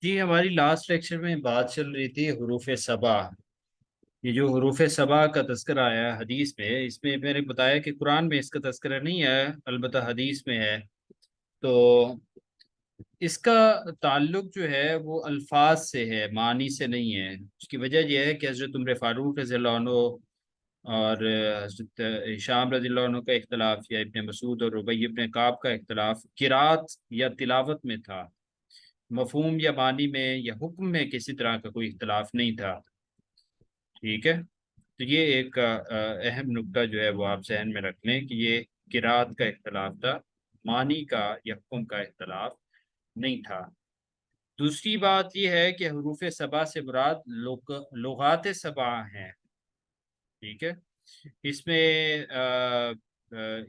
جی ہماری last lecture میں بات چل رہی تھی حروف سبا۔ یہ جو حروف سبا کا تذکرہ آیا ہے حدیث میں، اس میں میں نے بتایا کہ قرآن میں اس کا تذکرہ نہیں ہے، البتہ حدیث میں ہے۔ تو اس کا تعلق جو ہے وہ الفاظ سے ہے، معنی سے نہیں ہے۔ اس کی وجہ یہ ہے کہ حضرت عمر فاروق رضی اللہ عنہ اور حضرت ہشام رضی اللہ عنہ کا اختلاف، یا ابن مسعود اور ربیع ابن کعب کا اختلاف قرات یا تلاوت میں تھا، مفہوم یا معنی میں یا حکم میں کسی طرح کا کوئی اختلاف نہیں تھا۔ ٹھیک ہے، تو یہ ایک اہم نکتہ جو ہے وہ آپ ذہن میں رکھ لیں کہ یہ قرات کا اختلاف تھا، معنی کا یا حکم کا اختلاف نہیں تھا۔ دوسری بات یہ ہے کہ حروف سبا سے مراد لغات سبا ہیں۔ ٹھیک ہے، اس میں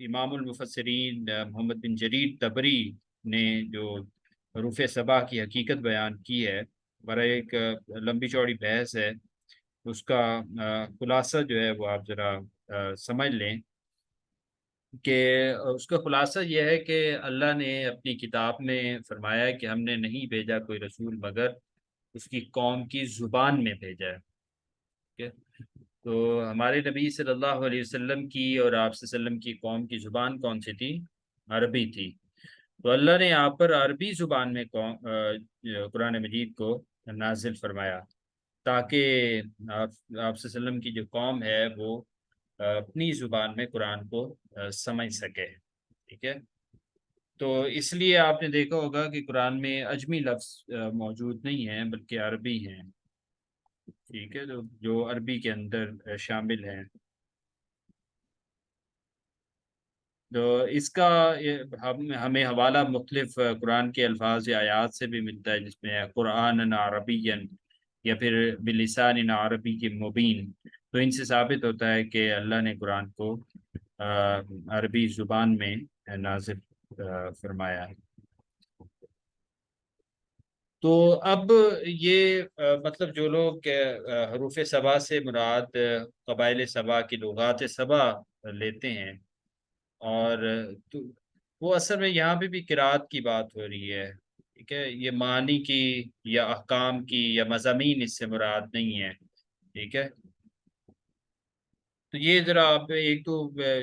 امام المفسرین محمد بن جریر طبری نے جو حروف سبا کی حقیقت بیان کی ہے، برای ایک لمبی چوڑی بحث ہے، اس کا خلاصہ جو ہے وہ آپ ذرا سمجھ لیں کہ اس کا خلاصہ یہ ہے کہ اللہ نے اپنی کتاب میں فرمایا کہ ہم نے نہیں بھیجا کوئی رسول مگر اس کی قوم کی زبان میں بھیجا ہے۔ ٹھیک ہے، تو ہمارے نبی صلی اللہ علیہ وسلم کی اور آپ صلی اللہ علیہ وسلم کی قوم کی زبان کون سی تھی؟ عربی تھی۔ تو اللہ نے یہاں پر عربی زبان میں قرآن مجید کو نازل فرمایا تاکہ آپ صلی اللہ علیہ وسلم کی جو قوم ہے وہ اپنی زبان میں قرآن کو سمجھ سکے۔ ٹھیک ہے، تو اس لیے آپ نے دیکھا ہوگا کہ قرآن میں عجمی لفظ موجود نہیں ہیں بلکہ عربی ہیں۔ ٹھیک ہے، جو عربی کے اندر شامل ہیں۔ تو اس کا ہمیں حوالہ مختلف قرآن کے الفاظ یا آیات سے بھی ملتا ہے، جس میں قرآن عربی یا پھر بلسان عربی کی مبین۔ تو ان سے ثابت ہوتا ہے کہ اللہ نے قرآن کو عربی زبان میں نازل فرمایا ہے۔ تو اب یہ مطلب جو لوگ حروف سبا سے مراد قبائل سبا کی لغات سبا لیتے ہیں، اور تو وہ اصل میں یہاں پہ بھی قرات کی بات ہو رہی ہے۔ ٹھیک ہے، یہ معنی کی یا احکام کی یا مضامین اس سے مراد نہیں ہے۔ ٹھیک ہے، تو یہ ذرا آپ ایک تو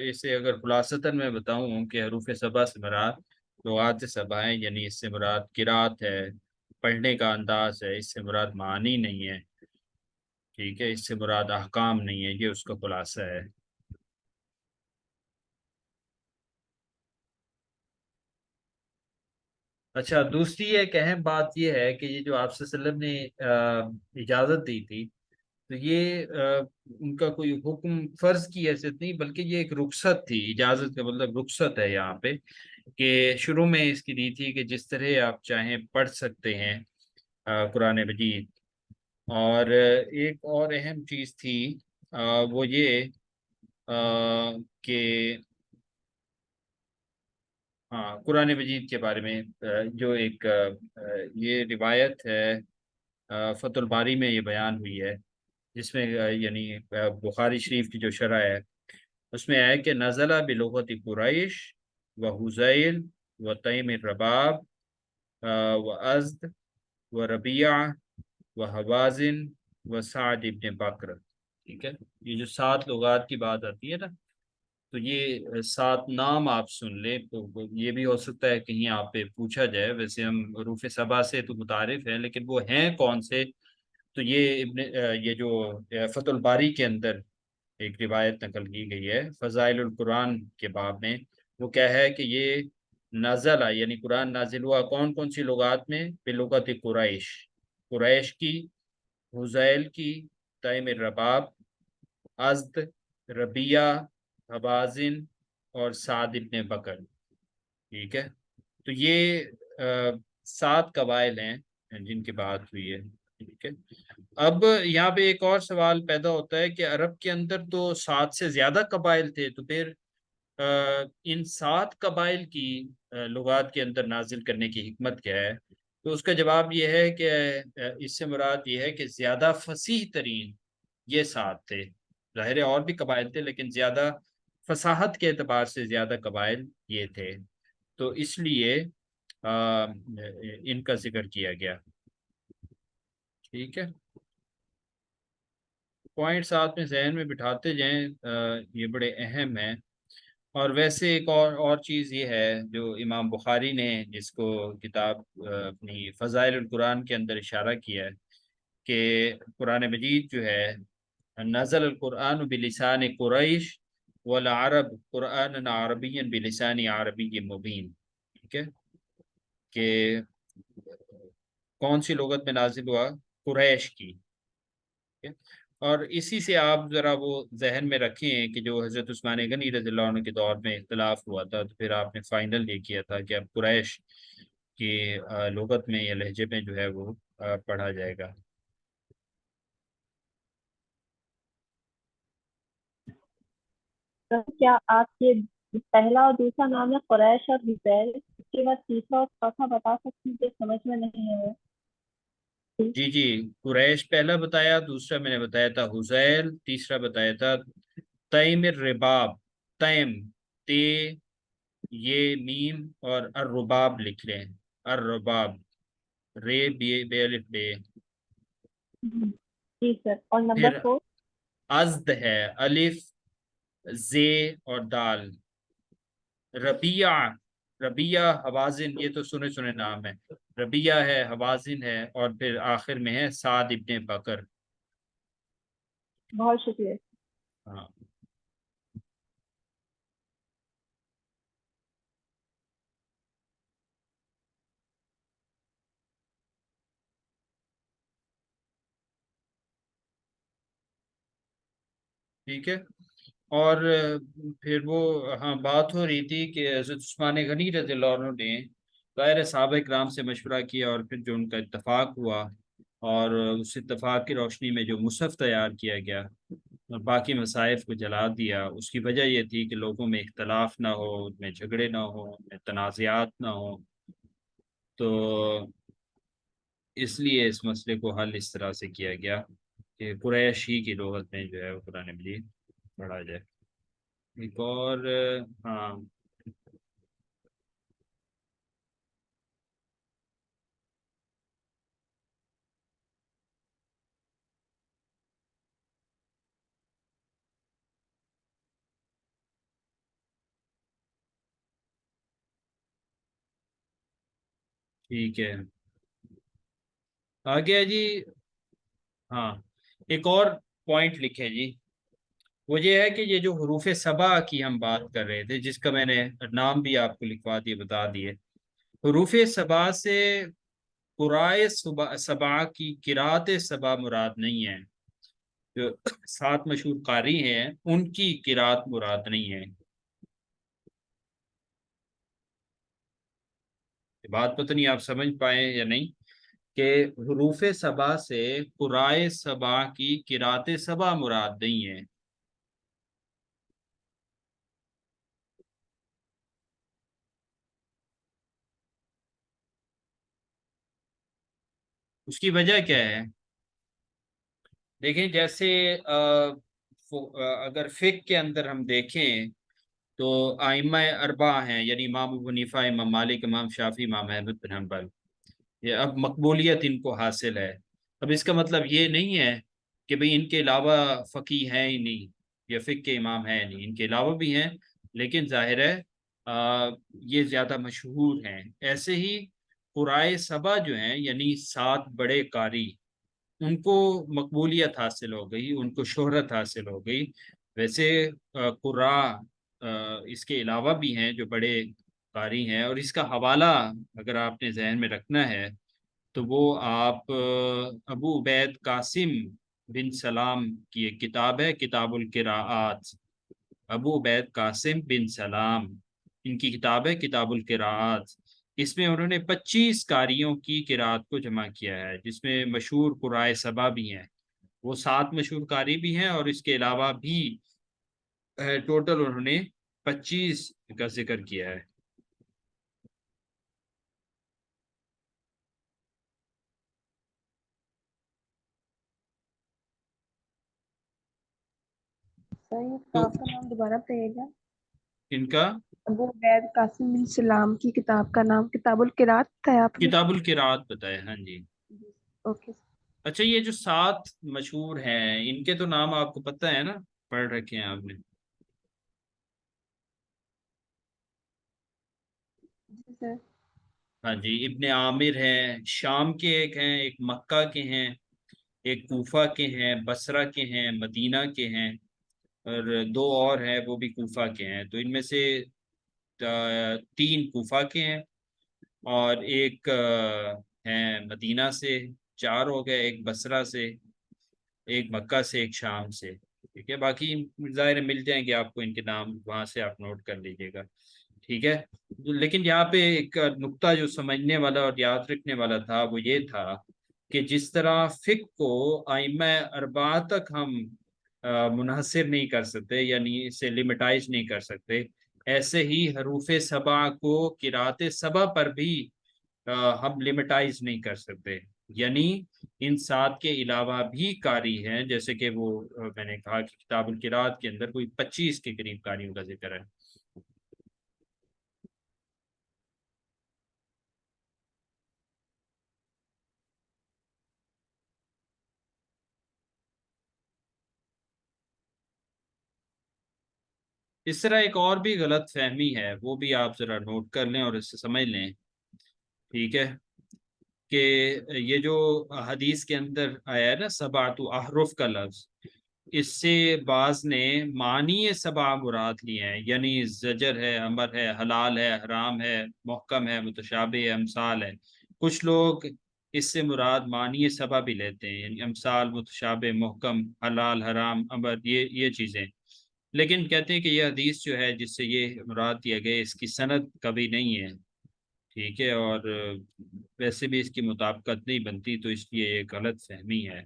اسے اگر خلاصتاً میں بتاؤں کہ حروف سبا سے مراد لغات سبا ہیں، یعنی اس سے مراد قرات ہے، پڑھنے کا انداز ہے، اس سے مراد معنی نہیں ہے۔ ٹھیک ہے، اس سے مراد احکام نہیں ہے، یہ اس کا خلاصہ ہے۔ اچھا، دوسری ایک اہم بات یہ ہے کہ یہ جو آپ صلی اللہ علیہ وسلم نے اجازت دی تھی، تو یہ ان کا کوئی حکم فرض کی حیثیت نہیں، بلکہ یہ ایک رخصت تھی۔ اجازت کا مطلب رخصت ہے یہاں پہ، کہ شروع میں اس کی دی تھی کہ جس طرح آپ چاہیں پڑھ سکتے ہیں قرآن مجید۔ اور ایک اور اہم چیز تھی وہ یہ کہ ہاں، قرآن مجید کے بارے میں جو ایک یہ روایت ہے فتح الباری میں یہ بیان ہوئی ہے، جس میں یعنی بخاری شریف کی جو شرح ہے اس میں ہے کہ نزلہ بلغت قریش و حزیل و تیم الرباب و ازد و ربیع و حوازن و سعد ابن بکر۔ ٹھیک ہے، یہ جو 7 لغات کی بات آتی ہے نا، تو یہ 7 نام آپ سن لیں، تو یہ بھی ہو سکتا ہے کہیں آپ پہ پوچھا جائے۔ ویسے ہم حروف سبا سے تو متعارف ہیں، لیکن وہ ہیں کون سے؟ تو یہ جو فتح الباری کے اندر ایک روایت نقل کی گئی ہے فضائل القرآن کے باب میں، وہ کیا ہے کہ یہ نازل یعنی قرآن نازل ہوا کون کون سی لغات میں؟ بلغت قریش، قریش کی، حزیل کی، تیم الرباب، ازد، ربیہ، حوازن اور سعد ابن بکر۔ ٹھیک ہے، تو یہ 7 قبائل ہیں جن کی بات ہوئی ہے۔ ٹھیک ہے، اب یہاں پہ ایک اور سوال پیدا ہوتا ہے کہ عرب کے اندر تو 7 سے زیادہ قبائل تھے، تو پھر ان 7 قبائل کی لغات کے اندر نازل کرنے کی حکمت کیا ہے؟ تو اس کا جواب یہ ہے کہ اس سے مراد یہ ہے کہ زیادہ فصیح ترین یہ 7 تھے۔ ظاہر ہے اور بھی قبائل تھے، لیکن زیادہ فصاحت کے اعتبار سے زیادہ قبائل یہ تھے، تو اس لیے ان کا ذکر کیا گیا۔ ٹھیک ہے، پوائنٹس آپ میں ذہن میں بٹھاتے جائیں، یہ بڑے اہم ہیں۔ اور ویسے ایک اور چیز یہ ہے جو امام بخاری نے جس کو کتاب اپنی فضائل القرآن کے اندر اشارہ کیا ہے کہ قرآن مجید جو ہے نزل القرآن بلسان قریش والعرب قرآن عربی بلسان عربی مبین، ٹھیک ہے، کہ کون سی لغت میں نازل ہوا؟ قریش کی، ٹھیک ہے؟ اور اسی سے آپ ذرا وہ ذہن میں رکھیں کہ جو حضرت عثمان غنی رضی اللہ عنہ کے دور میں اختلاف ہوا تھا تو پھر آپ نے فائنل یہ کیا تھا کہ اب قریش کی لغت میں یا لہجے میں جو ہے وہ پڑھا جائے گا۔ کیا آپ کے پہلا اور دوسرا نام ہے قریش اور حزیل، اس کے بعد تیسرا اور چوتھا بتا سکتی ہیں؟ سمجھ میں نہیں ہے۔ جی جی، قریش پہلا بتایا، دوسرا میں نے بتایا تھا حزیل، تیسرا بتایا تھا تیم الرباب، تیم، تے، یہ میم اور الرباب لکھ لیں، الرباب، رے بے بے الف بے۔ جی سر، اور نمبر پھر 4؟ ازد ہے، الف، زے اور دال۔ ربیع، ربیع حوازن، یہ تو سنے سنے نام ہے، ربیع ہے، حوازن ہے، اور پھر آخر میں ہے سعد ابن بکر۔ بہت شکریہ۔ ہاں ٹھیک ہے، اور پھر وہ ہاں بات ہو رہی تھی کہ حضرت عثمان غنی رضی اللہ عنہ نے غیر صحابہ کرام سے مشورہ کیا اور پھر جو ان کا اتفاق ہوا، اور اس اتفاق کی روشنی میں جو مصحف تیار کیا گیا اور باقی مصائف کو جلا دیا، اس کی وجہ یہ تھی کہ لوگوں میں اختلاف نہ ہو، ان میں جھگڑے نہ ہوں، ان میں تنازعات نہ ہوں، تو اس لیے اس مسئلے کو حل اس طرح سے کیا گیا کہ قریش ہی کی لغت میں جو ہے وہ قرآن مجید پڑھا جائے۔ ایک اور ہاں ٹھیک ہے، آگے ہے جی۔ ہاں ایک اور پوائنٹ لکھے جی، وہ یہ ہے کہ یہ جو حروف سبا کی ہم بات کر رہے تھے، جس کا میں نے نام بھی آپ کو لکھوا دیے، بتا دیے، حروف سبا سے قرائے سبا کی قرات سبا مراد نہیں ہے، جو 7 مشہور قاری ہیں ان کی قرات مراد نہیں ہے۔ بات پتہ نہیں آپ سمجھ پائے یا نہیں، کہ حروف سبا سے قرائے سبا کی قرات سبا مراد نہیں ہے۔ اس کی وجہ کیا ہے؟ دیکھیں جیسے اگر فقہ کے اندر ہم دیکھیں تو ائمہ اربعہ ہیں، یعنی امام ابو حنیفہ، امام مالک، امام شافعی، امام احمد بن حنبل، یہ اب مقبولیت ان کو حاصل ہے۔ اب اس کا مطلب یہ نہیں ہے کہ بھئی ان کے علاوہ فقیہ ہیں ہی نہیں یا فقہ کے امام ہیں نہیں، ان کے علاوہ بھی ہیں، لیکن ظاہر ہے یہ زیادہ مشہور ہیں۔ ایسے ہی قرائے سبا جو ہیں، یعنی 7 بڑے قاری، ان کو مقبولیت حاصل ہو گئی، ان کو شہرت حاصل ہو گئی۔ ویسے قرآ اس کے علاوہ بھی ہیں جو بڑے قاری ہیں، اور اس کا حوالہ اگر آپ نے ذہن میں رکھنا ہے تو وہ آپ ابو عبید قاسم بن سلام کی ایک کتاب ہے، کتاب القراءات، ابو عبید قاسم بن سلام، ان کی کتاب ہے کتاب القراءات۔ اس میں انہوں نے 25 قاریوں کی قراءت کو جمع کیا ہے، جس میں مشہور قرائے سبا بھی ہیں، وہ 7 مشہور قاری بھی ہیں، اور اس کے علاوہ بھی ٹوٹل انہوں نے 25 کا ذکر کیا ہے۔ صحیح، تو کتاب کا نام دوبارہ بتائیے گا؟ ان کا ابو عبید قاسم بن سلام کی کتاب کا نام کتاب القراءت بتایا آپ نے؟ کتاب القراءات بتایا، ہاں جی۔ اوکے۔ اچھا یہ جو 7 مشہور ہیں ان کے تو نام آپ کو پتہ ہے نا، پڑھ رکھے ہیں آپ نے؟ جی سر۔ ہاں جی، ابن عامر ہیں، شام کے ایک ہیں، ایک مکہ کے ہیں، ایک کوفہ کے ہیں، بصرہ کے ہیں، مدینہ کے ہیں، اور 2 اور ہیں وہ بھی کوفہ کے ہیں۔ تو ان میں سے 3 کوفہ کے ہیں، اور ایک ہیں مدینہ سے، 4 ہو گئے، ایک بصرہ سے، ایک مکہ سے، ایک شام سے۔ ٹھیک ہے، باقی ظاہر ہے مل جائیں گے آپ کو ان کے نام، وہاں سے آپ نوٹ کر لیجیے گا۔ ٹھیک ہے، لیکن یہاں پہ ایک نقطہ جو سمجھنے والا اور یاد رکھنے والا تھا وہ یہ تھا کہ جس طرح فقہ کو ائمہ اربعہ تک ہم منحصر نہیں کر سکتے، یعنی اسے لمٹائز نہیں کر سکتے، ایسے ہی حروف سبع کو قرات سبع پر بھی ہم لمٹائز نہیں کر سکتے، یعنی ان 7 کے علاوہ بھی قاری ہیں، جیسے کہ وہ میں نے کہا کہ کتاب القراءت کے اندر کوئی 25 کے قریب قاریوں کا ذکر ہے۔ اس طرح ایک اور بھی غلط فہمی ہے، وہ بھی آپ ذرا نوٹ کر لیں اور اسے سمجھ لیں۔ ٹھیک ہے، کہ یہ جو حدیث کے اندر آیا ہے نا 7 احرف کا لفظ، اس سے بعض نے معنی 7 مراد لیے ہیں، یعنی زجر ہے، امر ہے، حلال ہے، حرام ہے، محکم ہے، متشابہ ہے، امثال ہے۔ کچھ لوگ اس سے مراد معنی 7 بھی لیتے ہیں، یعنی امثال، متشابہ، محکم، حلال، حرام، امر، یہ چیزیں، لیکن کہتے ہیں کہ یہ حدیث جو ہے جس سے یہ مراد دیا گیا اس کی سند کبھی نہیں ہے۔ ٹھیک ہے، اور ویسے بھی اس کی مطابقت نہیں بنتی، تو اس لیے یہ غلط فہمی ہے۔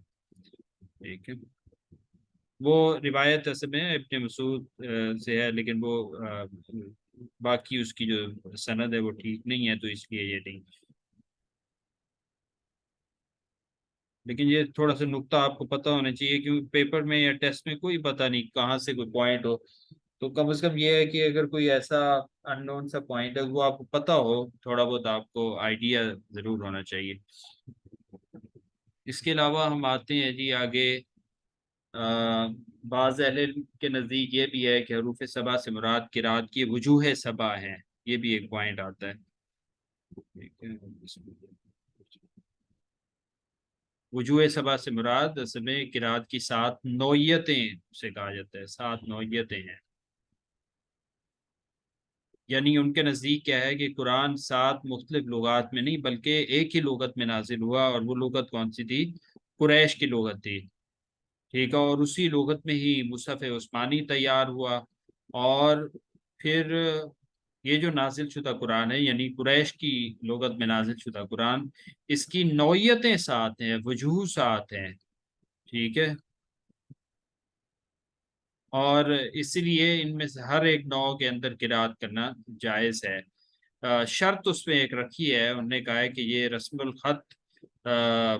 ٹھیک ہے، وہ روایت اصل میں ابن مسعود سے ہے، لیکن وہ باقی اس کی جو سند ہے وہ ٹھیک نہیں ہے، تو اس لیے یہ نہیں۔ لیکن یہ تھوڑا سا نقطہ آپ کو پتہ ہونا چاہیے، کیونکہ پیپر میں یا ٹیسٹ میں کوئی پتہ نہیں کہاں سے کوئی پوائنٹ ہو، تو کم از کم یہ ہے کہ اگر کوئی ایسا ان نون سا پوائنٹ ہے وہ آپ کو پتہ ہو، تھوڑا بہت آپ کو آئیڈیا ضرور ہونا چاہیے۔ اس کے علاوہ ہم آتے ہیں جی آگے، بعض اہل علم کے نزدیک یہ بھی ہے کہ حروف 7 سے مراد قرات کی وجوہ 7 ہیں، یہ بھی ایک پوائنٹ آتا ہے۔ ٹھیک ہے، وجوہ 7 سے مراد اصل میں قرات کی 7 نوعیتیں سے کہا جاتا ہے، 7 نوعیتیں ہیں، یعنی ان کے نزدیک کیا ہے کہ قرآن 7 مختلف لغات میں نہیں بلکہ ایک ہی لغت میں نازل ہوا، اور وہ لغت کون سی تھی؟ قریش کی لغت تھی۔ ٹھیک ہے، اور اسی لغت میں ہی مصحف عثمانی تیار ہوا، اور پھر یہ جو نازل شدہ قرآن ہے یعنی قریش کی لغت میں نازل شدہ قرآن، اس کی نوعیتیں 7 ہیں، وجوہ 7 ہیں۔ ٹھیک ہے، اور اسی لیے ان میں سے ہر ایک نوع کے اندر قرات کرنا جائز ہے۔ شرط اس میں ایک رکھی ہے، انہوں نے کہا ہے کہ یہ رسم الخط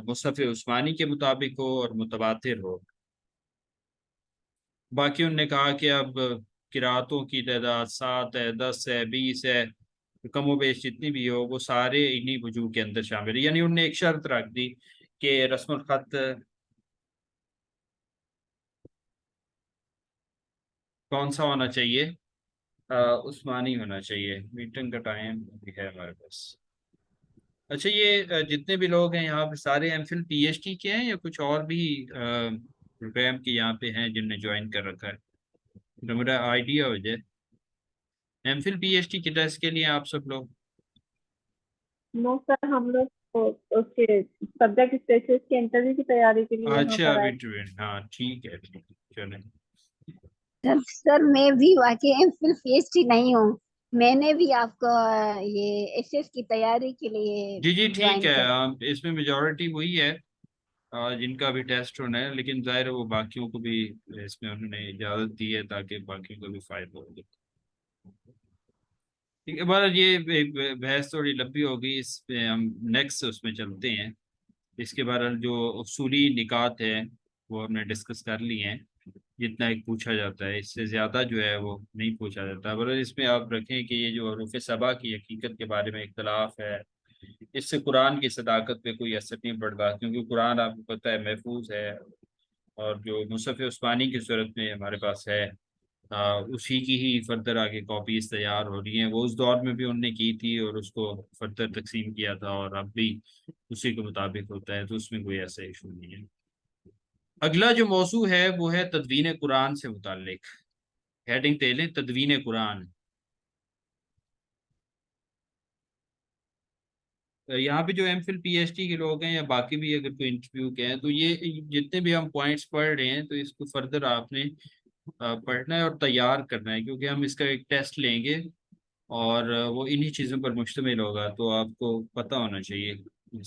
مصحف عثمانی کے مطابق ہو اور متواتر ہو۔ باقی انہوں نے کہا کہ اب قراتوں کی تعداد 7 ہے، 10 ہے، 20 ہے، کم و بیش جتنی بھی ہو، وہ سارے انہی وجوہ کے اندر شامل ہے، یعنی انہوں نے ایک شرط رکھ دی کہ رسم الخط کون سا ہونا چاہیے؟ عثمانی ہونا چاہیے۔ میٹنگ کا ٹائم بھی ہے ہمارے پاس۔ اچھا یہ جتنے بھی لوگ ہیں یہاں پہ سارے M Phil P H D کے ہیں یا کچھ اور بھی پروگرام کے یہاں پہ ہیں جن نے جوائن کر رکھا ہے؟ تو میرا آئیڈیا ہو جائے، M Phil P H D کے ٹیسٹ کے لیے آپ سب لوگ؟ نو سر، ہم لوگ اس کے سبجیکٹ اسپیشلسٹ کے انٹرویو کی تیاری کے لیے یہاں اچھا پر آئے۔ ہاں ٹھیک ہے، ٹھیک ہے، چلیں۔ سر میں بھی واقعی M Phil P H D نہیں ہوں، میں نے بھی آپ کو یہ ایس ایس کی تیاری کے لیے جی جی ٹھیک جوائن ہے، کرا۔ اس میں میجورٹی وہی ہے جن کا بھی ٹیسٹ ہونا ہے، لیکن ظاہر ہے وہ باقیوں کو بھی اس میں انہوں نے اجازت دی ہے تاکہ باقیوں کو بھی فائدہ ہو۔ ٹھیک ہے، بہرحال یہ ایک بحث تھوڑی لمبی ہوگی، اس پہ ہم نیکسٹ اس میں چلتے ہیں۔ اس کے بہرحال جو اصولی نکات ہے وہ ہم نے ڈسکس کر لی ہیں، جتنا ایک پوچھا جاتا ہے، اس سے زیادہ جو ہے وہ نہیں پوچھا جاتا۔ بہرحال اس میں آپ رکھیں کہ یہ جو حروف 7 کی حقیقت کے بارے میں اختلاف ہے، اس سے قرآن کی صداقت پہ کوئی اثر نہیں پڑتا، کیونکہ قرآن آپ کو پتہ ہے محفوظ ہے، اور جو مصحف عثمانی کی صورت میں ہمارے پاس ہے اسی کی ہی فردر آگے کاپیز تیار ہو رہی ہیں۔ وہ اس دور میں بھی انہوں نے کی تھی اور اس کو فردر تقسیم کیا تھا، اور اب بھی اسی کے مطابق ہوتا ہے، تو اس میں کوئی ایسا ایشو نہیں ہے۔ اگلا جو موضوع ہے وہ ہے تدوین قرآن سے متعلق۔ ہیڈنگ دے لیں تدوین قرآن۔ یہاں پہ جو M Phil P H D کے لوگ ہیں یا باقی بھی اگر کوئی انٹرویو کے ہیں، تو یہ جتنے بھی ہم پوائنٹس پڑھ رہے ہیں تو اس کو فردر آپ نے پڑھنا ہے اور تیار کرنا ہے، کیونکہ ہم اس کا ایک ٹیسٹ لیں گے اور وہ انہی چیزوں پر مشتمل ہوگا، تو آپ کو پتہ ہونا چاہیے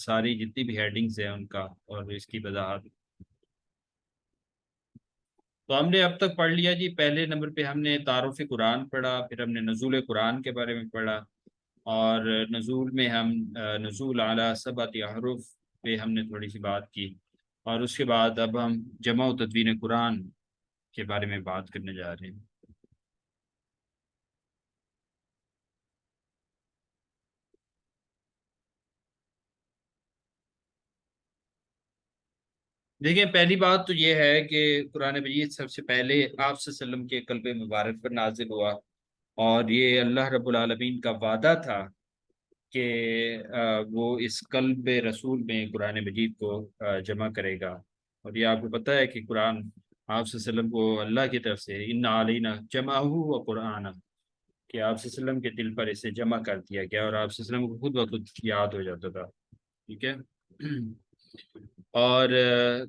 ساری جتنی بھی ہیڈنگز ہیں ان کا اور اس کی وضاحت۔ تو ہم نے اب تک پڑھ لیا جی، پہلے نمبر پہ ہم نے تعارف قرآن پڑھا، پھر ہم نے نزول قرآن کے بارے میں پڑھا، اور نزول میں ہم نزول اعلیٰ سبعۃ احرف پہ ہم نے تھوڑی سی بات کی، اور اس کے بعد اب ہم جمع و تدوین قرآن کے بارے میں بات کرنے جا رہے ہیں۔ دیکھیں، پہلی بات تو یہ ہے کہ قرآن مجید سب سے پہلے آپ صلی اللہ علیہ وسلم کے قلب مبارک پر نازل ہوا، اور یہ اللہ رب العالمین کا وعدہ تھا کہ وہ اس قلب رسول میں قرآن مجید کو جمع کرے گا۔ اور یہ آپ کو پتہ ہے کہ قرآن آپ صلی اللہ علیہ وسلم کو اللہ کی طرف سے ان علینا جمعہ و قرآن، کہ آپ صلی اللہ علیہ وسلم کے دل پر اسے جمع کر دیا گیا، اور آپ صلی اللہ علیہ وسلم کو خود بخود یاد ہو جاتا تھا، ٹھیک ہے۔ اور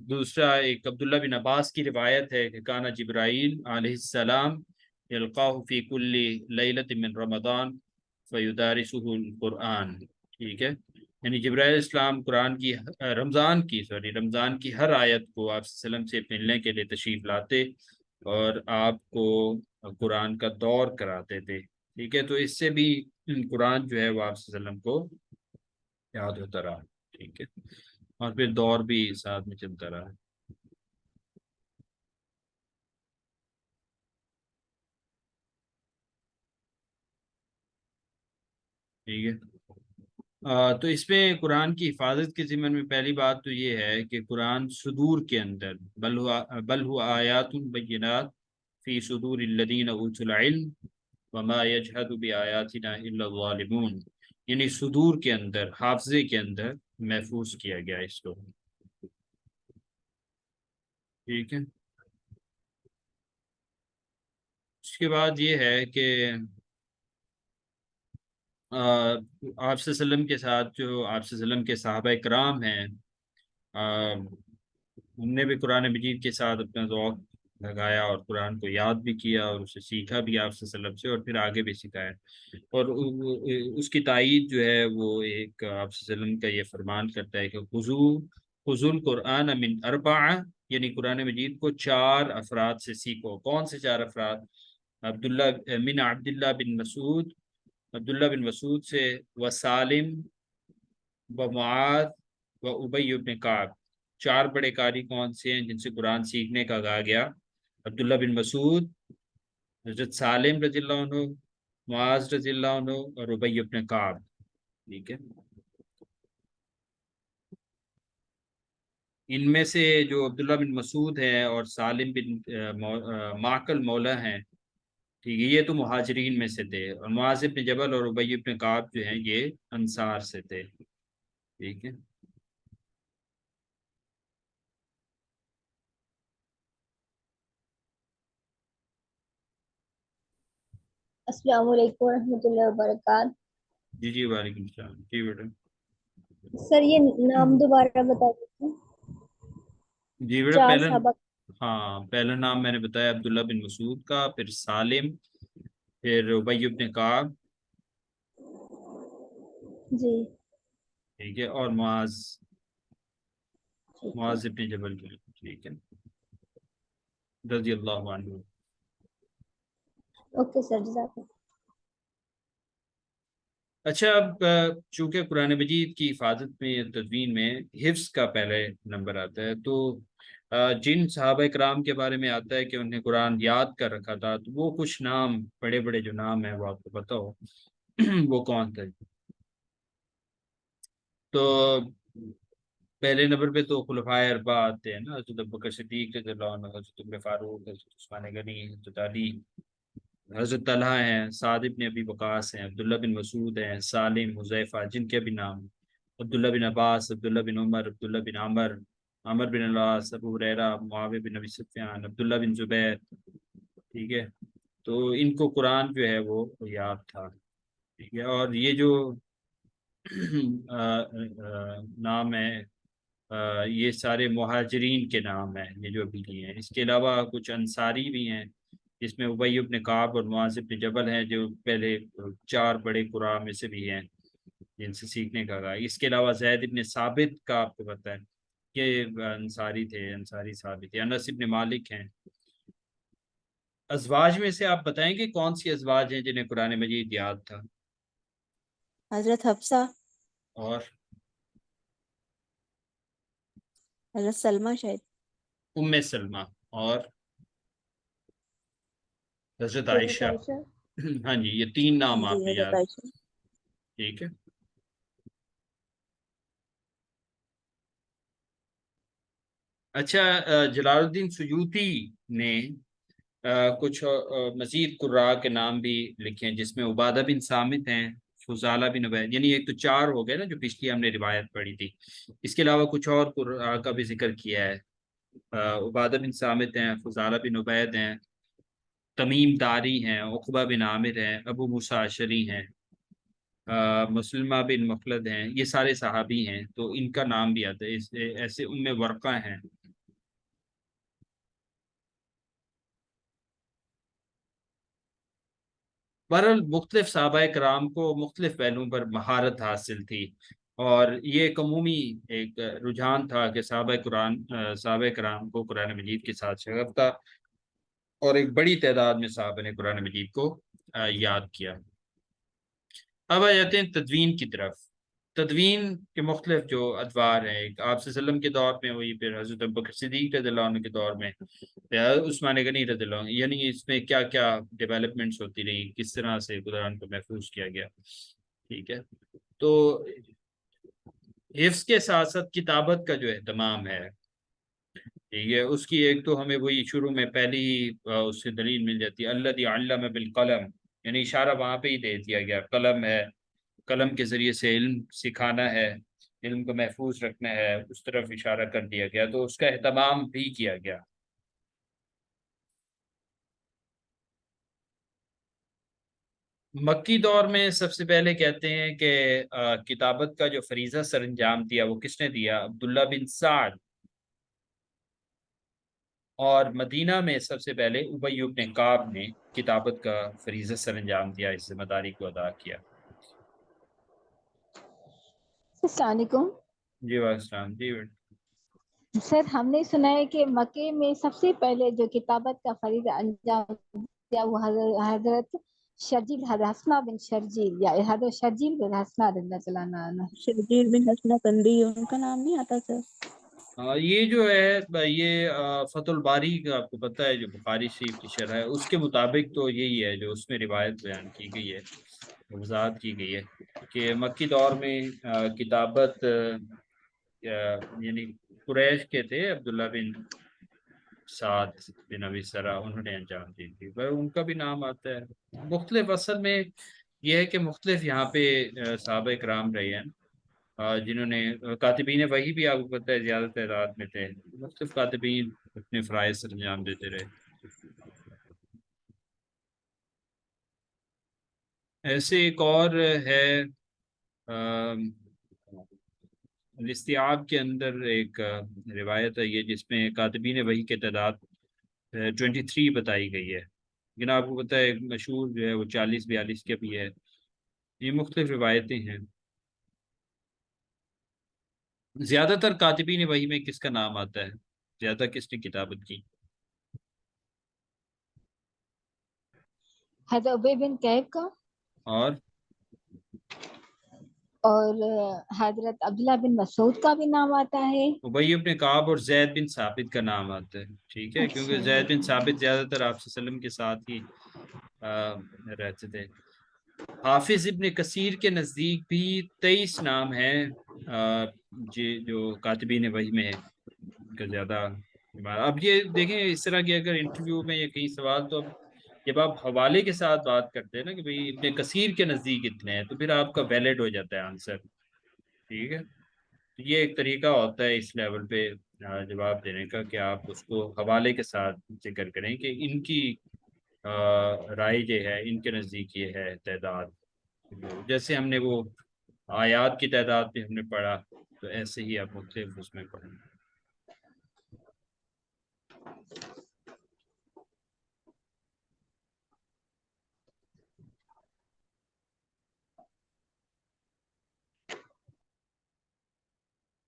دوسرا ایک عبداللہ بن عباس کی روایت ہے کہ کانا جبرائیل علیہ السلام یلقاہ فی کل لیلۃ من رمضان فیدارسہ القرآن، ٹھیک ہے، یعنی جبرائیل علیہ السلام قرآن کی رمضان کی ہر آیت کو آپ صلی اللہ علیہ وسلم سے ملنے کے لیے تشریف لاتے اور آپ کو قرآن کا دور کراتے تھے، ٹھیک ہے۔ تو اس سے بھی قرآن جو ہے وہ آپ صلی اللہ علیہ وسلم کو یاد ہوتا رہا، ٹھیک ہے، اور پھر دور بھی ساتھ میں چلتا رہا۔ ٹھیک ہے، تو اس میں قرآن کی حفاظت کے ضمن میں پہلی بات تو یہ ہے کہ قرآن صدور کے اندر بل ہوا آیات بینات فی صدور الذین اوتوا العلم وما یجحد بآیاتنا الا الظالمون، یعنی صدور کے اندر، حافظے کے اندر محفوظ کیا گیا اس کو، ٹھیک ہے۔ اس کے بعد یہ ہے کہ آپ صلی اللہ علیہ وسلم کے ساتھ جو آپ صلی اللہ علیہ وسلم کے صحابہ کرام ہیں، ہم نے بھی قرآن مجید کے ساتھ اپنا ذوق لگایا اور قرآن کو یاد بھی کیا اور اسے سیکھا بھی آپ صلی اللہ علیہ وسلم سے، اور پھر آگے بھی سکھایا، اور اس کی تائید جو ہے وہ ایک آپ صلی اللہ علیہ وسلم کا یہ فرمان کرتا ہے کہ خذوا القرآن من اربع، یعنی قرآن مجید کو 4 افراد سے سیکھو۔ کون سے 4 افراد؟ عبداللہ بن مسعود، عبداللہ بن مسعود سے، و سالم و معاذ و ابی بن کعب۔ 4 بڑے قاری کون سے ہیں جن سے قرآن سیکھنے کا کہا گیا؟ عبداللہ بن مسعود، حضرت سالم رضی اللہ عنہ، معاذ رضی اللہ عنہ، اور ابی بن کعب، ٹھیک ہے۔ ان میں سے جو عبداللہ بن مسعود ہیں اور سالم بن معقل مولا ہیں، ٹھیک ہے، یہ تو مہاجرین میں سے تھے، اور معاذ بن جبل اور ابی بن کعب جو ہیں یہ انصار سے تھے، ٹھیک ہے۔ السلام علیکم ورحمۃ اللہ وبرکاتہ۔ جی جی، وعلیکم السلام، جی بیٹا۔ سر یہ نام دوبارہ بتا دیتے جی بیٹا، 4 صحابہ۔ پہلا نام میں نے بتایا عبداللہ بن مسعود کا، پھر سالم، پھر ابی بن کعب، جی ٹھیک ہے، اور معاذ ٹھیک ہے، معاذ بن جبل، ٹھیک ہے، رضی اللہ عنہ۔ اوکے سر، جزاک اللہ۔ اچھا، اب چونکہ قرآن مجید کی حفاظت میں، تدوین میں حفظ کا پہلے نمبر آتا ہے، تو جن صحابہ کرام کے بارے میں آتا ہے کہ انہیں قرآن یاد کر رکھا تھا، تو وہ کچھ نام، بڑے بڑے جو نام ہیں وہ آپ کو پتہ ہو وہ کون تھے؟ تو پہلے نمبر پہ تو خلفائے اربع آتے ہیں نا، حضرت ابوبکر صدیق رضی اللہ عنہ، حضرت عمر فاروق، حضرت عثمان غنی، حضرت علی، حضرت طلحہ ہیں، سعد بن ابی وقاص ہیں، عبداللہ بن مسعود ہیں، سالم، حذیفہ، جن کے بھی نام، عبداللہ بن عباس، عبداللہ بن عمر، عبداللہ بن عمر، عمر بن العاص، ابو ہریرہ، معاویہ بن ابی سفیان، عبداللہ بن زبیر، ٹھیک ہے. تو ان کو قرآن جو ہے وہ یاد تھا، ٹھیک ہے. اور یہ جو نام ہے، یہ سارے مہاجرین کے نام ہیں یہ جو بھی لیے ہیں. اس کے علاوہ کچھ انصاری بھی ہیں، جس میں ابی بن کعب اور معاذ بن جبل ہیں، جو پہلے 4 بڑے قراء میں سے بھی ہیں جن سے سیکھنے کا کہا. اس کے علاوہ زید بن ثابت کا آپ کو پتہ ہے کہ انصاری تھے، انصاری صحابی تھے. انس بن مالک ہیں. ازواج میں سے آپ بتائیں کہ کون سی ازواج ہیں جنہیں قرآن مجید یاد تھا؟ حضرت حفصہ، اور حضرت سلمہ شاید. ام سلمہ اور حضرت عائشہ. ہاں جی، یہ 3 نام جی آپ نے حضرت یاد، عائشہ. ٹھیک ہے. اچھا، جلال الدین سیوطی نے کچھ مزید قراء کے نام بھی لکھے ہیں، جس میں عبادہ بن صامت ہیں، فضالہ بن عبید، یعنی ایک تو 4 ہو گئے نا جو پچھلی ہم نے روایت پڑھی تھی. اس کے علاوہ کچھ اور قراء کا بھی ذکر کیا ہے. عبادہ بن صامت ہیں، فضالہ بن عبید ہیں، تمیم داری ہیں، عقبہ بن عامر ہیں، ابو موسیٰ اشعری ہیں، مسلمہ بن مخلد ہیں. یہ سارے صحابی ہیں، تو ان کا نام بھی آتا ہے. ایسے ان میں ورقہ ہیں. بہرحال مختلف صحابہ کرام کو مختلف پہلوؤں پر مہارت حاصل تھی، اور یہ ایک عمومی ایک رجحان تھا کہ صحابہ کرام کو قرآن مجید کے ساتھ شغف تھا، اور ایک بڑی تعداد میں صحابہ نے قرآن مجید کو یاد کیا. اب آ جاتے ہیں تدوین کی طرف. تدوین کے مختلف جو ادوار ہیں، ایک آپ صلی اللہ علیہ وسلم کے دور میں ہوئی، پھر حضرت ابوبکر صدیق رضی اللہ عنہ کے دور میں، عثمان غنی رضی اللہ عنہ، یعنی اس میں کیا کیا ڈیولپمنٹس ہوتی رہی، کس طرح سے قرآن کو محفوظ کیا گیا. ٹھیک ہے. تو حفظ کے ساتھ ساتھ کتابت کا جو اہتمام ہے، ٹھیک ہے، اس کی ایک تو ہمیں وہی شروع میں پہلی ہی اس سے دلیل مل جاتی ہے، الذی علم بالقلم، یعنی اشارہ وہاں پہ ہی دے دیا گیا، قلم ہے، قلم کے ذریعے سے علم سکھانا ہے، علم کو محفوظ رکھنا ہے، اس طرف اشارہ کر دیا گیا. تو اس کا اہتمام بھی کیا گیا. مکی دور میں سب سے پہلے کہتے ہیں کہ کتابت کا جو فریضہ سر انجام دیا وہ کس نے دیا؟ عبداللہ بن سعد. اور مدینہ میں سب سے پہلے ابی بن کعب نے کتابت کا فریضہ سر انجام دیا، اس ذمہ داری کو ادا کیا. السلام علیکم جی وعلیکم السلام. جی سر. ہم نے سنا ہے کہ مکے میں سب سے پہلے جو کتابت کا فریضہ انجام دیا وہ حضرت شرجیل، حسنہ بن شرجیل، یا حضرت شرجیل بن حسنہ رضی اللہ عنہ. شرجیل بن حسنہ قندی، ان کا نام نہیں آتا سر؟ یہ جو ہے یہ فتح الباری کا آپ کو پتہ ہے، جو بخاری شریف کی شرح ہے، اس کے مطابق تو یہی ہے جو اس میں روایت بیان کی گئی ہے، وضاحت کی گئی ہے کہ مکی دور میں کتابت یعنی قریش کے تھے، عبداللہ بن سعد بن ابی سرا، انہوں نے انجام دی تھی، پر ان کا بھی نام آتا ہے. مختلف اصل میں یہ ہے کہ مختلف یہاں پہ صحابہ کرام رہے ہیں، جنہوں نے کاتبین وحی بھی آپ کو پتہ ہے زیادہ تعداد میں تھے. مختلف کاتبین اپنے فرائض سر انجام دیتے رہے. ایسے ایک اور ہے الاستیعاب کے اندر ایک روایت ہے یہ، جس میں کاتبین وحی کے تعداد 23 بتائی گئی ہے، لیکن آپ کو پتہ ہے مشہور جو ہے وہ 40-42 کے بھی ہے. یہ مختلف روایتیں ہیں. زیادہ تر کاتبین وحی میں کس کا نام آتا ہے؟ زیادہ کس نے کتابت کی؟ حضرت ابی بن کعب کا، اور حضرت عبداللہ بن مسعود کا بھی نام آتا ہے. ابی بن کعب اور زید بن ثابت کا نام آتا ہے، ٹھیک ہے، کیونکہ زید بن ثابت زیادہ تر آپ صلی اللہ علیہ وسلم کے ساتھ ہی رہتے تھے. حافظ ابن کثیر کے نزدیک بھی 23 نام ہیں جی جو کاتبین وحی میں ہے کا زیادہ، اب یہ دیکھیں اس طرح کے اگر انٹرویو میں یا کئی سوال، تو اب جب آپ حوالے کے ساتھ بات کرتے ہیں نا کہ بھئی ابن کثیر کے نزدیک اتنے ہیں، تو پھر آپ کا ویلڈ ہو جاتا ہے آنسر، ٹھیک ہے. تو یہ ایک طریقہ ہوتا ہے اس لیول پہ جواب دینے کا کہ آپ اس کو حوالے کے ساتھ ذکر کریں کہ ان کی رائے جو ہے ان کے نزدیک یہ ہے تعداد. جیسے ہم نے وہ آیات کی تعداد پہ ہم نے پڑھا، تو ایسے ہی آپ مختلف اس میں پڑھیں.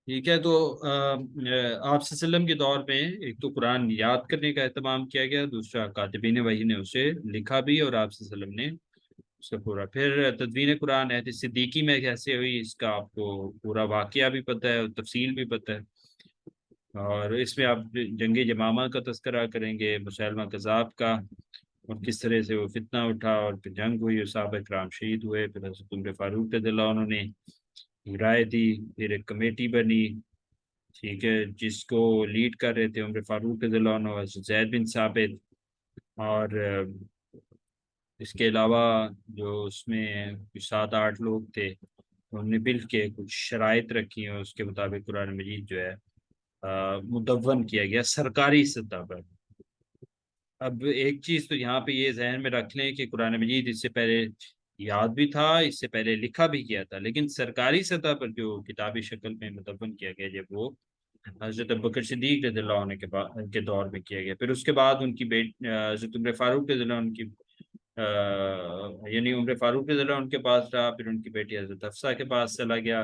ٹھیک ہے. تو آپ صلی اللہ علیہ وسلم کے دور میں ایک تو قرآن یاد کرنے کا اہتمام کیا گیا، دوسرا کاتبین وحی نے اسے لکھا بھی اور آپ صلی اللہ علیہ وسلم نے اس کا پورا. پھر تدوین قرآن عہد صدیقی میں کیسے ہوئی، اس کا آپ کو پورا واقعہ بھی پتہ ہے اور تفصیل بھی پتہ ہے. اور اس میں آپ جنگ یمامہ کا تذکرہ کریں گے، مسیلمہ کذاب کا، اور کس طرح سے وہ فتنہ اٹھا اور پھر جنگ ہوئی اور صحابہ کرام شہید ہوئے. پھر حضرت عمر فاروق رضی اللہ عنہ نے رائے دی، پھر ایک کمیٹی بنی، ٹھیک ہے، جس کو لیڈ کر رہے تھے عمر فاروق رضی اللہ عنہ، حضرت زید بن ثابت، اور اس کے علاوہ جو اس میں 7-8 لوگ تھے، انہوں نے مل کے کچھ شرائط رکھی ہیں، اس کے مطابق قرآن مجید جو ہے مدون کیا گیا سرکاری سطح پر. اب ایک چیز تو یہاں پہ یہ ذہن میں رکھ لیں کہ قرآن مجید اس سے پہلے یاد بھی تھا، اس سے پہلے لکھا بھی کیا تھا، لیکن سرکاری سطح پر جو کتابی شکل میں مدون کیا گیا جب وہ حضرت ابوبکر صدیق رضی اللہ عنہ کے دور میں کیا گیا. پھر اس کے بعد ان کی حضرت عمر فاروق رضی اللہ عنہ کی یعنی عمر فاروق رضی اللہ عنہ کے پاس رہا، پھر ان کی بیٹی حضرت حفصہ کے پاس چلا گیا،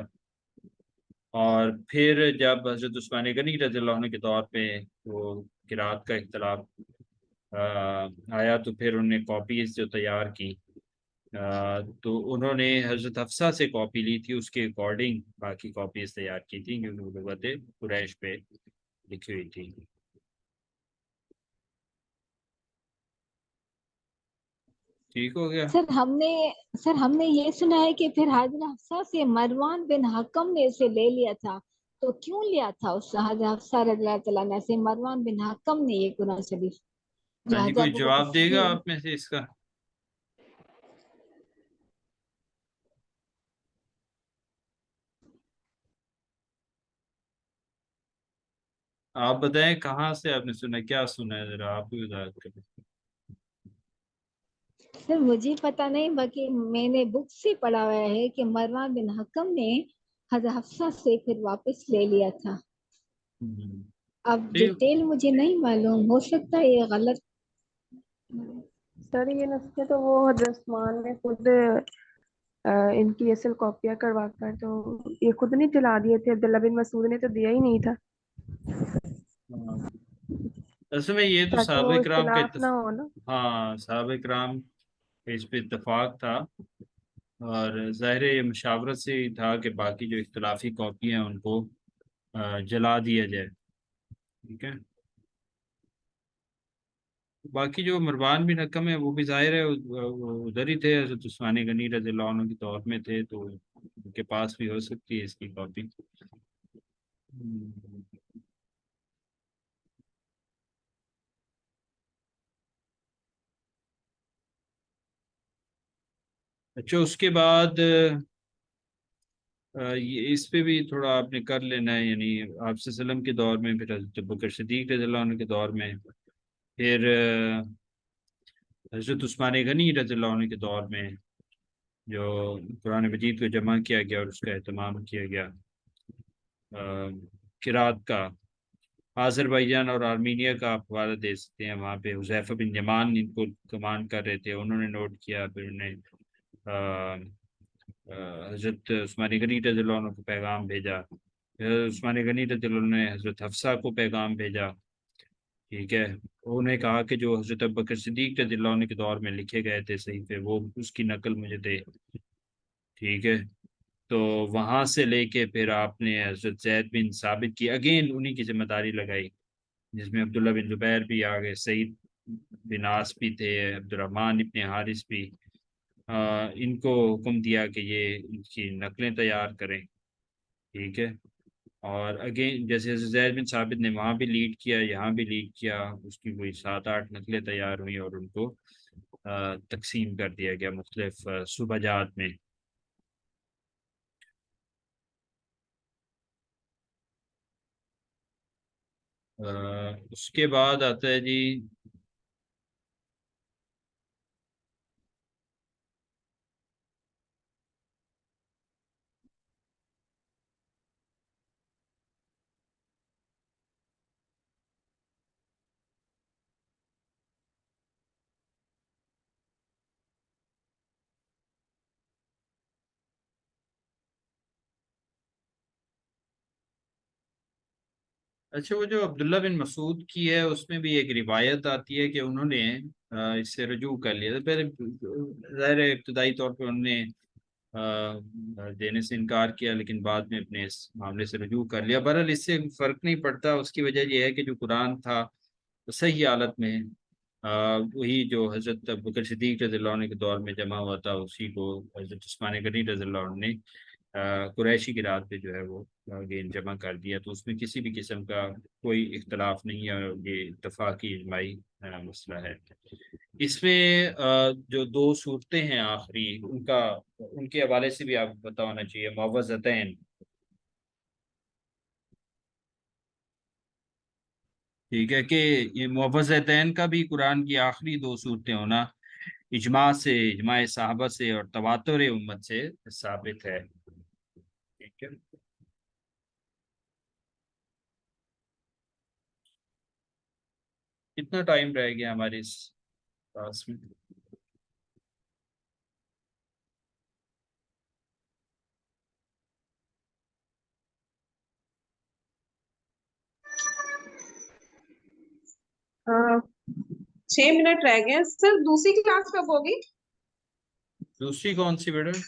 اور پھر جب حضرت عثمان غنی رضی اللہ عنہ کے دور پہ وہ قرات کا اختلاف آیا، تو پھر انہوں نے کاپیز جو تیار کی، تو انہوں نے حضرت حفصہ سے کاپی لی تھی، اس کے اکارڈنگ باقی کاپیز تیار کی تھی، کیونکہ وہ لغت قریش پہ لکھی ہوئی تھی. ٹھیک ہو گیا. سر ہم نے یہ سنا ہے کہ پھر حضرت حفصہ سے مروان بن حکم نے اسے لے لیا تھا، تو کیوں لیا تھا اس حضرت حفصہ رضی اللہ تعالیٰ عنہ سے مروان بن حکم نے یہ قرآن شریف جو ہاں جی، حضرت کوئی ابوبکر جواب دے گا صدیق؟ آپ میں سے اس کا؟ آپ بتائیں کہاں سے آپ نے سنا، کیا سنا ہے، ذرا آپ بھی وضاحت کریں. سر مجھے پتا نہیں، باقی میں نے بک سے پڑھا ہوا ہے کہ مروان بن حکم نے حضرت حفصہ سے پھر واپس لے لیا تھا. اب ٹھیک. ڈیٹیل مجھے نہیں معلوم، ہو سکتا ہے یہ غلط. سر یہ نسخے تو وہ حضرت عثمان نے خود ان کی اصل کاپیاں کروا کر تو یہ خود نہیں چلا دیے تھے، عبداللہ بن مسعود نے تو دیا ہی نہیں تھا، اصل میں یہ تو تاکہ وہ صحابہ کرام کا اختلاف نہ ہو نا. ہاں صحابہ کرام اس پہ اتفاق تھا، اور ظاہر یہ مشاورت سے ہی تھا کہ باقی جو اختلافی کاپی ہیں ان کو جلا دیا جائے. ٹھیک ہے. باقی جو مروان بن حکم ہے وہ بھی ظاہر ہے ادھر ہی تھے، حضرت عثمان غنی رضی اللہ عنہ کے دور میں تھے، تو ان کے پاس بھی ہو سکتی ہے اس کی کاپی. اچھا، اس کے بعد اس پہ بھی تھوڑا آپ نے کر لینا ہے، یعنی آپ صلی اللہ علیہ وسلم کے دور میں، پھر حضرت ابوبکر صدیق رضی اللہ عنہ کے دور میں، پھر حضرت عثمان غنی رضی اللہ عنہ کے دور میں جو قرآن مجید کو جمع کیا گیا اور اس کا اہتمام کیا گیا قرات کا. آذربائیجان اور آرمینیا کا آپ حوالہ دے سکتے ہیں، وہاں پہ حذیفہ بن یمان ان کو کمانڈ کر رہے تھے، انہوں نے نوٹ کیا، پھر انہیں حضرت عثمان غنی رضی اللہ عنہ کو پیغام بھیجا، حضرت عثمان غنی رضی اللہ عنہ نے حضرت حفصہ کو پیغام بھیجا. ٹھیک ہے. انہوں نے کہا کہ جو حضرت ابوبکر صدیق رضی اللہ عنہ کے دور میں لکھے گئے تھے صحیفے، وہ اس کی نقل مجھے دے. ٹھیک ہے. تو وہاں سے لے کے پھر آپ نے حضرت زید بن ثابت کی اگین انہی کی ذمہ داری لگائی، جس میں عبداللہ بن زبیر بھی آ گئے، سعید بن عاص بھی تھے، عبد الرحمن ابن حارث بھی. ان کو حکم دیا کہ یہ ان کی نقلیں تیار کریں. ٹھیک ہے، اور اگین جیسے زید بن ثابت نے وہاں بھی لیڈ کیا، یہاں بھی لیڈ کیا، اس کی کوئی 7-8 نسلیں تیار ہوئیں اور ان کو تقسیم کر دیا گیا مختلف صوبہ جات میں۔ اس کے بعد آتا ہے جی اچھا، وہ جو عبداللہ بن مسعود کی ہے اس میں بھی ایک روایت آتی ہے کہ انہوں نے اس سے رجوع کر لیا تھا پہلے، ظاہر ہے ابتدائی طور پہ انہوں نے دینے سے انکار کیا، لیکن بعد میں اپنے اس معاملے سے رجوع کر لیا۔ بہرحال اس سے فرق نہیں پڑتا، اس کی وجہ یہ ہے کہ جو قرآن تھا وہ صحیح حالت میں وہی جو حضرت بکر صدیق رضی اللہ عنہ کے دور میں جمع ہوا تھا، اسی کو حضرت عثمان غنی رضی اللہ عنہ نے قریشی کی رات پہ جو ہے وہ اگین جمع کر دیا، تو اس میں کسی بھی قسم کا کوئی اختلاف نہیں ہے، اور یہ اتفاقی اجماعی مسئلہ ہے۔ اس میں جو 2 صورتیں ہیں آخری، ان کے حوالے سے بھی آپ کو پتہ ہونا چاہیے، معوذتین۔ ٹھیک ہے، کہ یہ معوذتین کا بھی قرآن کی آخری 2 صورتیں ہونا اجماع سے، اجماع صحابہ سے اور تواتر امت سے ثابت ہے۔ ٹھیک ہے، کتنا ٹائم رہ گیا ہماری اس کلاس میں؟ ہاں 6 منٹ رہ گئے سر، دوسری کلاس کب ہوگی؟ دوسری کون سی بیٹا؟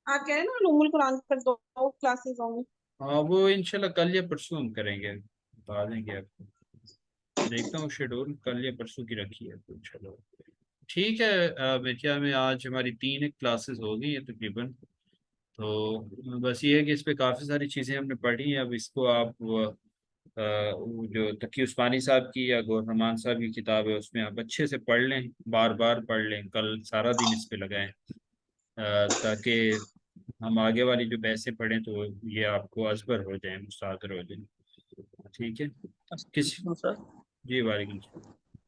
آپ کہہ رہے ہیں نا علوم القرآن پر 2 کلاسز ہوں گی۔ ہاں، وہ انشاءاللہ کل یا پرسوں ہم کریں گے، بتا دیں گے آپ کو، دیکھتا ہوں شیڈول کل یا پرسوں کی رکھی ہے تو انشاءاللہ۔ ٹھیک ہے، میرے خیال میں آج ہماری 3 کلاسز ہو گئی ہیں تقریباً، تو بس یہ ہے کہ اس پہ کافی ساری چیزیں ہم نے پڑھی ہیں۔ اب اس کو آپ وہ جو تقی عثمانی صاحب کی یا گور رحمان صاحب کی کتاب ہے اس میں آپ اچھے سے پڑھ لیں، بار بار پڑھ لیں، کل سارا دن اس پہ لگائیں تاکہ ہم آگے والی جو بحثیں پڑھیں تو یہ آپ کو ازبر ہو جائیں، مستحضر ہو جائیں۔ ٹھیک ہے، کسی، جی وعلیکم السلام۔